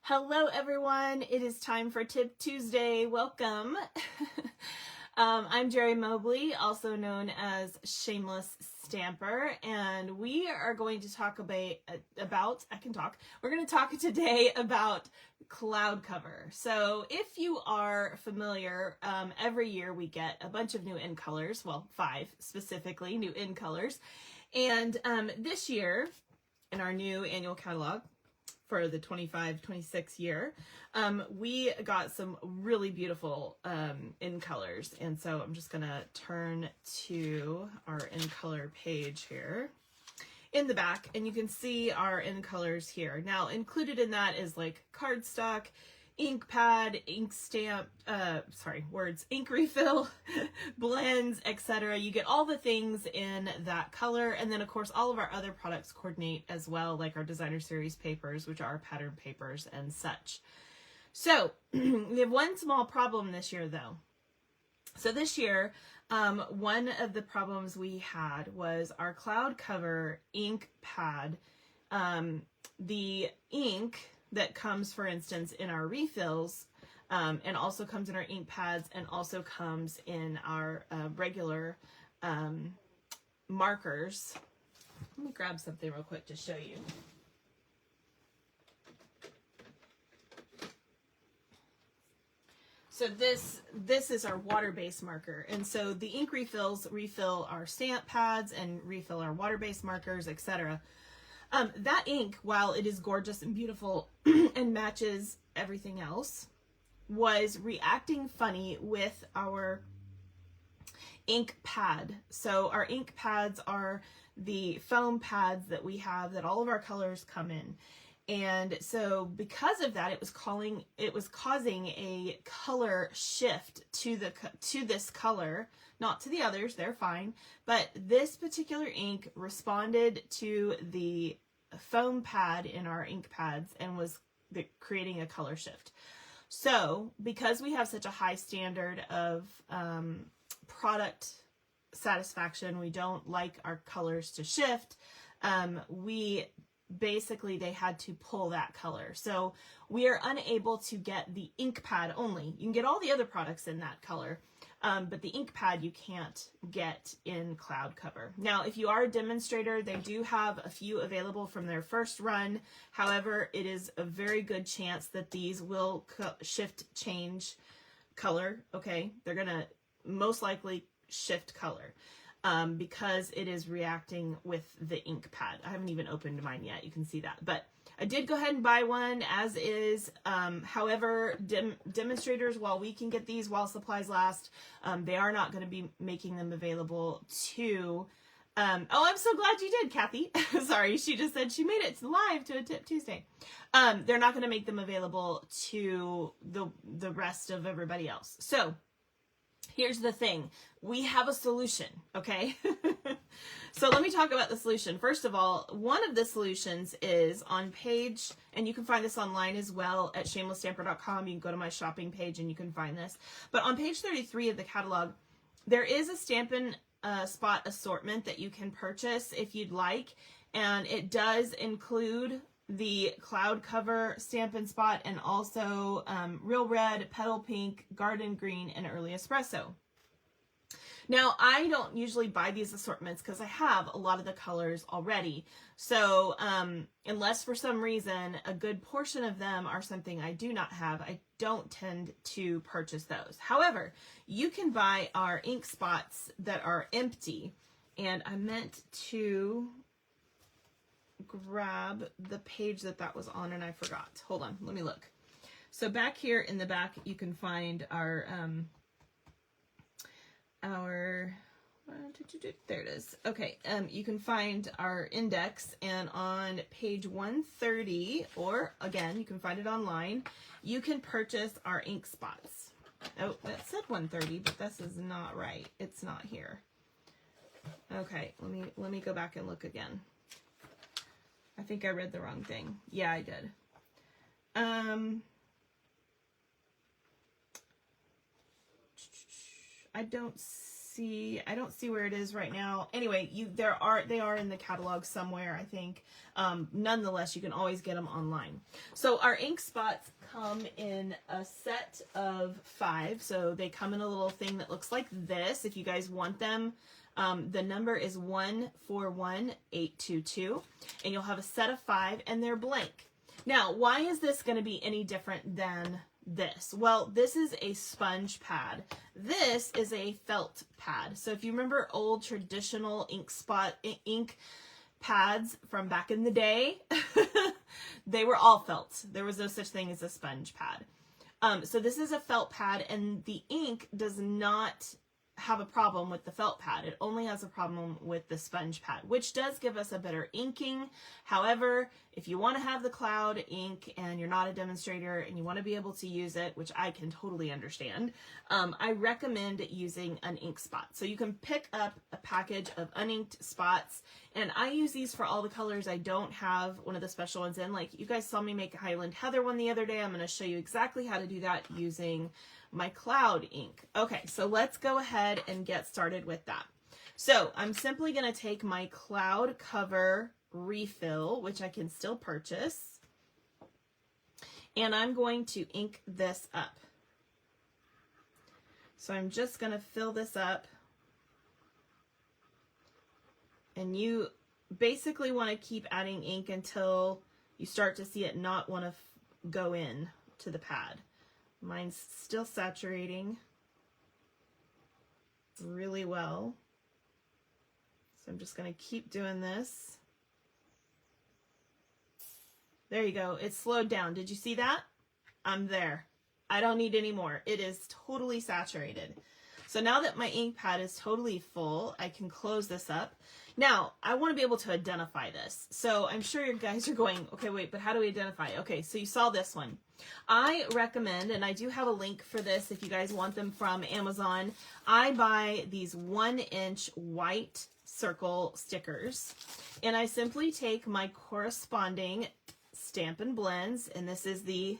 Hello everyone, it is time for Tip Tuesday. Welcome. I'm Jeri Mobley, also known as Shameless Stamper, and we are going to talk we're going to talk today about cloud cover. So if you are familiar, every year we get a bunch of new in colors, well, 5 specifically new in colors, and this year in our new annual catalog, for the 25-26 year, we got some really beautiful in colors, and so I'm just gonna turn to our in color page here in the back, and you can see our in colors here. Now included in that is like cardstock, ink pad, ink stamp, ink refill, blends, etc. You get all the things in that color, and then of course all of our other products coordinate as well, like our designer series papers, which are pattern papers and such. So we have one small problem this year though. So this year, one of the problems we had was our cloud cover ink pad. The ink that comes, for instance, in our refills, and also comes in our ink pads, and also comes in our regular markers. Let me grab something real quick to show you. So this is our water-based marker, and so the ink refills refill our stamp pads and refill our water-based markers, etc. That ink, while it is gorgeous and beautiful and matches everything else, was reacting funny with our ink pad. So our ink pads are the foam pads that we have that all of our colors come in. And so because of that, it was causing a color shift to this color, not to the others, they're fine, but this particular ink responded to the foam pad in our ink pads and was creating a color shift. So because we have such a high standard of product satisfaction, we don't like our colors to shift, they had to pull that color. So we are unable to get the ink pad only. You can get all the other products in that color, but the ink pad you can't get in cloud cover. Now, if you are a demonstrator, they do have a few available from their first run. However, it is a very good chance that these will change color, okay? They're gonna most likely shift color. Because it is reacting with the ink pad. I haven't even opened mine yet, you can see that. But I did go ahead and buy one as is. However, demonstrators, while we can get these while supplies last, they are not going to be making them available to... oh, I'm so glad you did, Kathy. Sorry, she just said she made it live to a Tip Tuesday. They're not going to make them available to the rest of everybody else. So here's the thing. We have a solution, okay? So let me talk about the solution. First of all, one of the solutions is on page, and you can find this online as well at shamelessstamper.com. You can go to my shopping page and you can find this. But on page 33 of the catalog, there is a Stampin' spot assortment that you can purchase if you'd like, and it does include the cloud cover Stampin' spot and also real red, petal pink, garden green, and early espresso. Now, I don't usually buy these assortments because I have a lot of the colors already. So unless for some reason a good portion of them are something I do not have, I don't tend to purchase those. However, you can buy our ink spots that are empty, and I meant to grab the page that was on and I forgot. Hold on, let me look. So back here in the back, you can find our there it is. Okay, you can find our index, and on page 130, or again, you can find it online, you can purchase our ink spots. Oh, that said 130, but this is not right. It's not here. Okay, let me go back and look again. I think I read the wrong thing. Yeah, I did. I don't see, I don't see where it is right now. Anyway, they are in the catalog somewhere, I think. Nonetheless, you can always get them online. So our ink spots come in a set of 5. So they come in a little thing that looks like this. If you guys want them, the number is 141822, and you'll have a set of 5, and they're blank. Now, why is this going to be any different than this? Well, this is a sponge pad. This is a felt pad. So if you remember old traditional ink pads from back in the day, they were all felt. There was no such thing as a sponge pad. So this is a felt pad, and the ink does not have a problem with the felt pad. It only has a problem with the sponge pad, which does give us a better inking. However, if you want to have the cloud ink and you're not a demonstrator and you want to be able to use it, which I can totally understand, I recommend using an ink spot. So you can pick up a package of uninked spots, and I use these for all the colors I don't have one of the special ones in. Like you guys saw me make a Highland Heather one the other day. I'm going to show you exactly how to do that using my cloud ink. Okay, so let's go ahead and get started with that. So I'm simply going to take my cloud cover refill, which I can still purchase, and I'm going to ink this up. So I'm just going to fill this up, and you basically want to keep adding ink until you start to see it not want to go in to the pad. Mine's still saturating really well. So I'm just going to keep doing this. There you go. It slowed down. Did you see that? I'm there. I don't need any more. It is totally saturated. So now that my ink pad is totally full, I can close this up. Now, I want to be able to identify this. So I'm sure you guys are going, okay, wait, but how do we identify? Okay, so you saw this one. I recommend, and I do have a link for this if you guys want them from Amazon, I buy these 1-inch white circle stickers, and I simply take my corresponding Stampin' blends, and this is the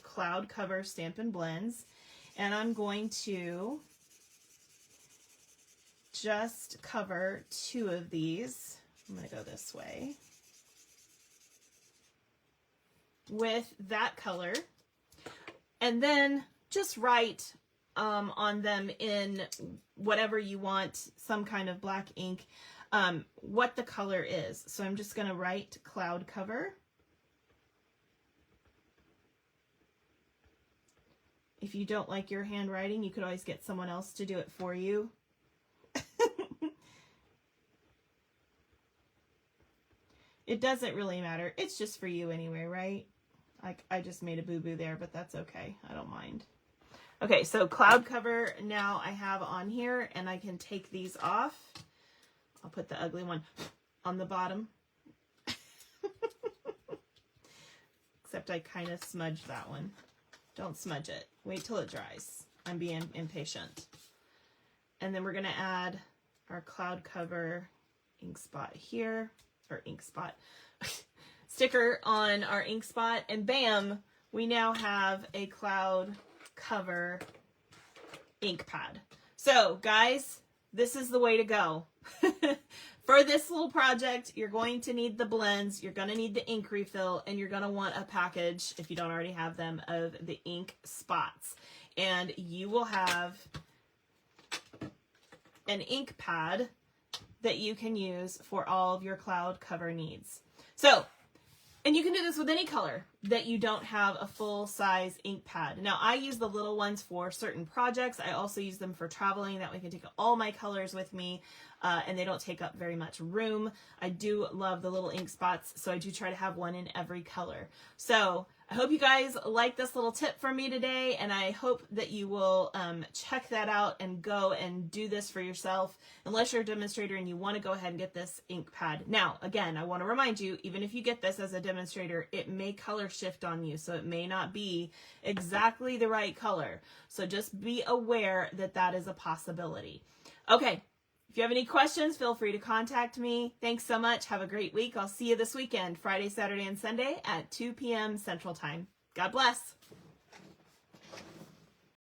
cloud cover Stampin' blends, and I'm going to just cover 2 of these. I'm going to go this way with that color, and then just write on them in whatever you want, some kind of black ink, what the color is. So I'm just going to write cloud cover. If you don't like your handwriting, you could always get someone else to do it for you. It doesn't really matter. It's just for you anyway, right? I just made a boo-boo there, but that's okay. I don't mind. Okay, so cloud cover now I have on here, and I can take these off. I'll put the ugly one on the bottom. Except I kind of smudged that one. Don't smudge it. Wait till it dries. I'm being impatient. And then we're going to add our cloud cover ink spot here, or ink spot sticker on our ink spot, and bam, we now have a cloud cover ink pad. So guys, this is the way to go. For this little project, you're going to need the blends, you're going to need the ink refill, and you're going to want a package, if you don't already have them, of the ink spots. And you will have an ink pad that you can use for all of your cloud cover needs. So, and you can do this with any color that you don't have a full-size ink pad. Now, I use the little ones for certain projects. I also use them for traveling. That way I can take all my colors with me, and they don't take up very much room. I do love the little ink spots, so I do try to have one in every color. So I hope you guys like this little tip from me today, and I hope that you will check that out and go and do this for yourself, unless you're a demonstrator and you want to go ahead and get this ink pad. Now, again, I want to remind you, even if you get this as a demonstrator, it may color shift on you, so it may not be exactly the right color. So just be aware that that is a possibility. Okay, if you have any questions, feel free to contact me. Thanks so much. Have a great week. I'll see you this weekend, Friday, Saturday, and Sunday at 2 p.m. Central Time. God bless.